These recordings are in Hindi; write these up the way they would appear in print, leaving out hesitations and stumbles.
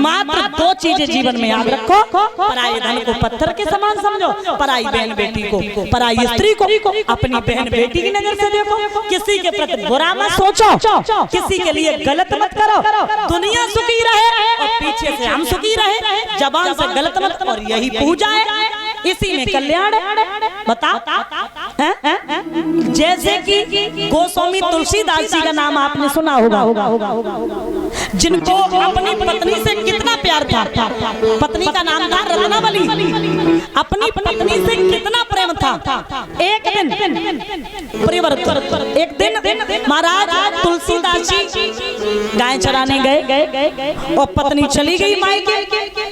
मात्र दो चीजें जीवन में याद रखो, पराये धन को पत्थर के समान समझो, पराई बहन बेटी को, पराई स्त्री को अपनी बहन बेटी की नजर से देखो, किसी के प्रति बुरा मत सोचो, किसी के लिए गलत मत करो, दुनिया सुखी रहे और पीछे से हम सुखी रहे, जबान से गलत मत, और यही पूजा है, इसी में कल्याण बता। जैसे कि गोस्वामी तुलसीदास जी का नाम आपने सुना होगा, जिनको अपनी पत्नी से कितना प्यार था, पत्नी का नाम था रत्नावली, अपनी पत्नी से कितना प्रेम था। एक दिन परिवर्तन, एक दिन महाराज तुलसीदास जी गाय चराने गए और पत्नी चली गई मायके।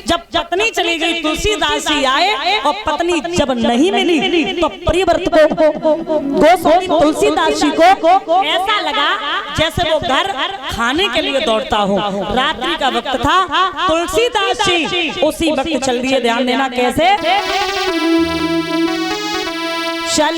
जब पत्नी चली गई तुलसीदास जी आए और पत्नी जब नहीं मिली तो परिवर्त को गोस्वामी तुलसीदास जी को ऐसा लगा जैसे वो घर खाने के लिए दौड़ता हो। रात्रि का वक्त था, तुलसीदास जी उसी वक्त चल दिए। ध्यान देना कैसे चल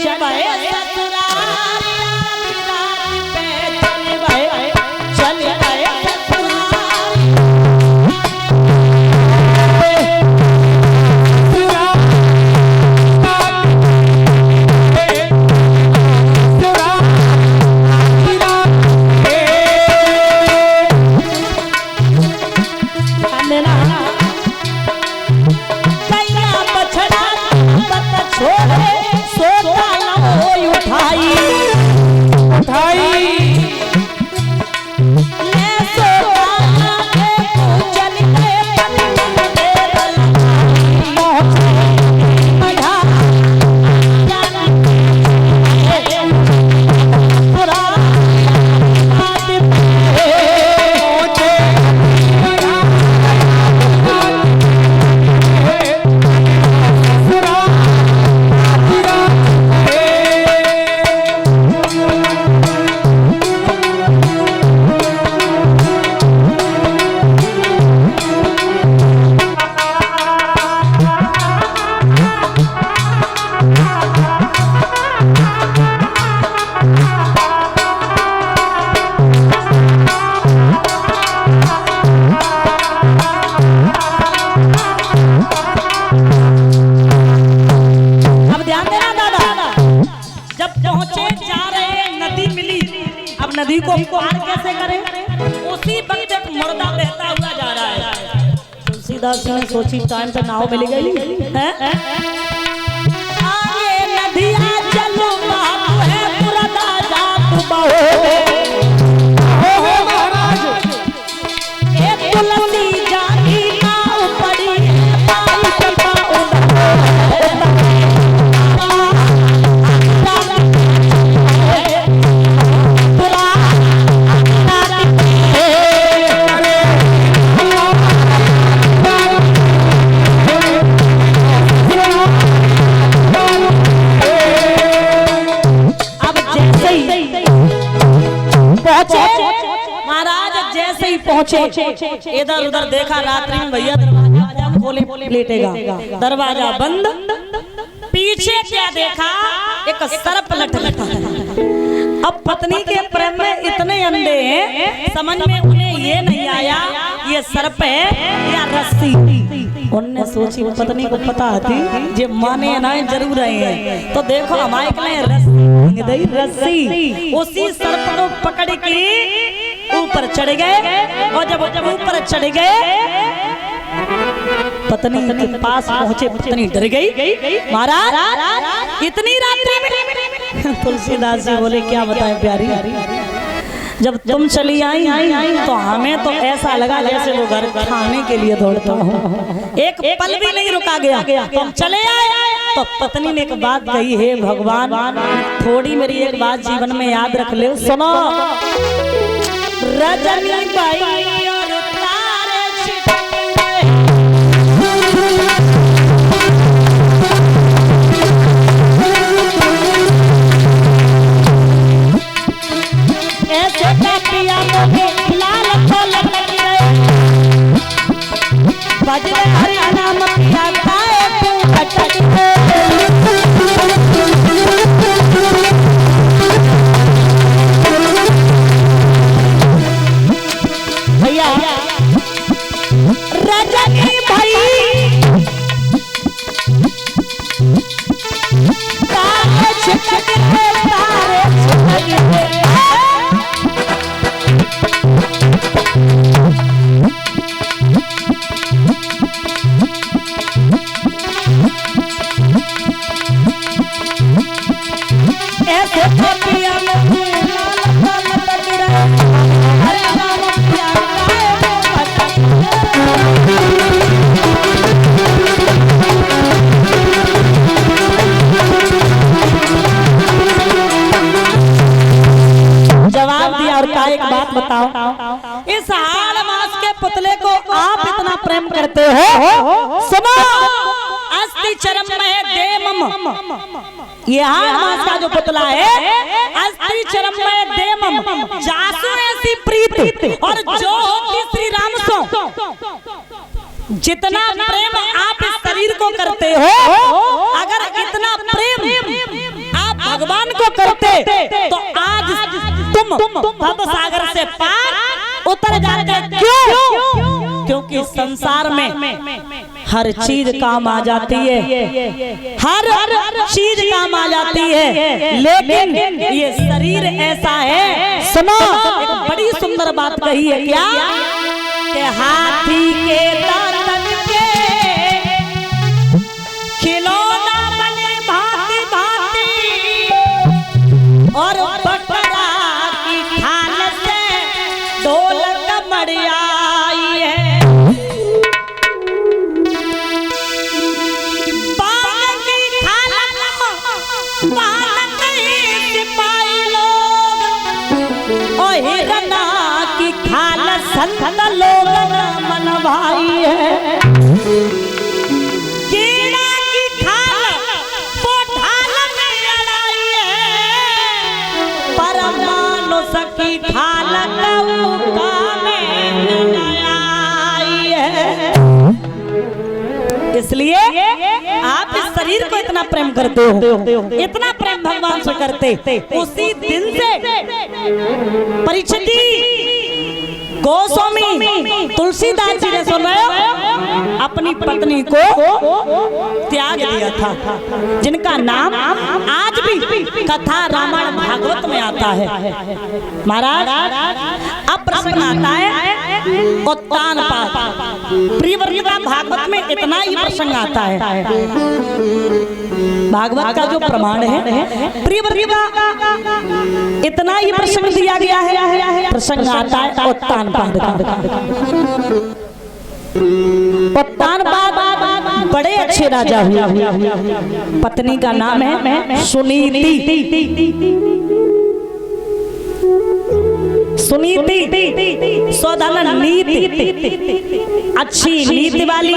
नदी को पार कैसे करें, उसी वक्त एक मुर्दा बहता हुआ जा रहा है। तुलसीदास जी ने सोची टाइम पे नाव मिल गई है, आगे नदिया चलो बाबू है मुर्दा जात बहो हो महाराज, एक तुलसी जानी नाव पड़ी पाई पाओ पहुंचे। इधर उधर देखा, रात्रि में भैया दरवाजा खोले लेटेगा, दरवाजा बंद, पीछे क्या देखा, एक सर्प लटका। अब पत्नी के प्रेम में इतने अंधे हैं, समझ में उन्हें ये नहीं आया ये सर्प है या रस्सी। उनने सोची पत्नी को पता थी जे माने ना जरूर रहे हैं, तो देखो हमारे रस्सी उसी सर्प को पकड़ के ऊपर चढ़ गए, और जब ऊपर चढ़ गए पत्नी के पास पहुंचे, पत्नी डर गई। महाराज इतनी रात्रि में तुलसीदास जी बोले क्या बताएं प्यारी, जब तुम चली आई तो हमें तो ऐसा लगा जैसे वो घर खाने के लिए दौड़ता हूँ, एक पल भी नहीं रुका गया। तुम चले आए तो पत्नी ने एक बात कही, हे भगवान थोड़ी मेरी एक बात जीवन में याद रख ले, सुनो। रजनी बाई और तारे ऐसे पिया लाल फल बजरे हरि नाम पिया भैया प्रेम करते हो। सुनो, अस्ति चरम में देमम, ये हनुमान का जो पुतला है, अस्ति चरम में देमम, जासु ऐसी प्रीत और जो होती श्री राम सो। जितना प्रेम आप इस शरीर को करते हो, अगर इतना प्रेम आप भगवान को करते तो आज तुम भव सागर से पार उतर जाते। क्यों? क्योंकि संसार में हर चीज काम आ जाती है, हर चीज काम आ जाती है, लेकिन ये शरीर ऐसा है। सुनो, एक बड़ी सुंदर बात कही है क्या, कि हाथी के दांतन के खिलौना बने भांति भांति, और बकरा की खाल से ढोलक मड़ियाई है। बाग की खाल बालक सिपाही लोग, और हिरना की खाल संत लोग मनवाई है। कीड़ा की खाल पोठाल में लड़ाई है, पर मानुष की खाल कौका में आई है। इसलिए आप इस शरीर को इतना प्रेम करते हो, इतना प्रेम भगवान से करते, उसी दिन से परीक्षित गोस्वामी तुलसीदास जी ने, सुन रहे हो, अपनी पत्नी को त्याग दिया था, जिनका नाम आज भी कथा रामायण भागवत में आता है। महाराज, अब प्रसंग आता है उत्तानपाद। प्रियव्रता भागवत में इतना ही प्रसंग आता है। भागवत का जो प्रमाण है, प्रियव्रता इतना ही प्रसंग दिया गया है। प्रसंग आता है उत्तानपाद। उत्तानपाद बड़े अच्छे राजा हुए। पत्नी का नाम है सुनीति। सुनीति सौधन नीति, अच्छी नीति वाली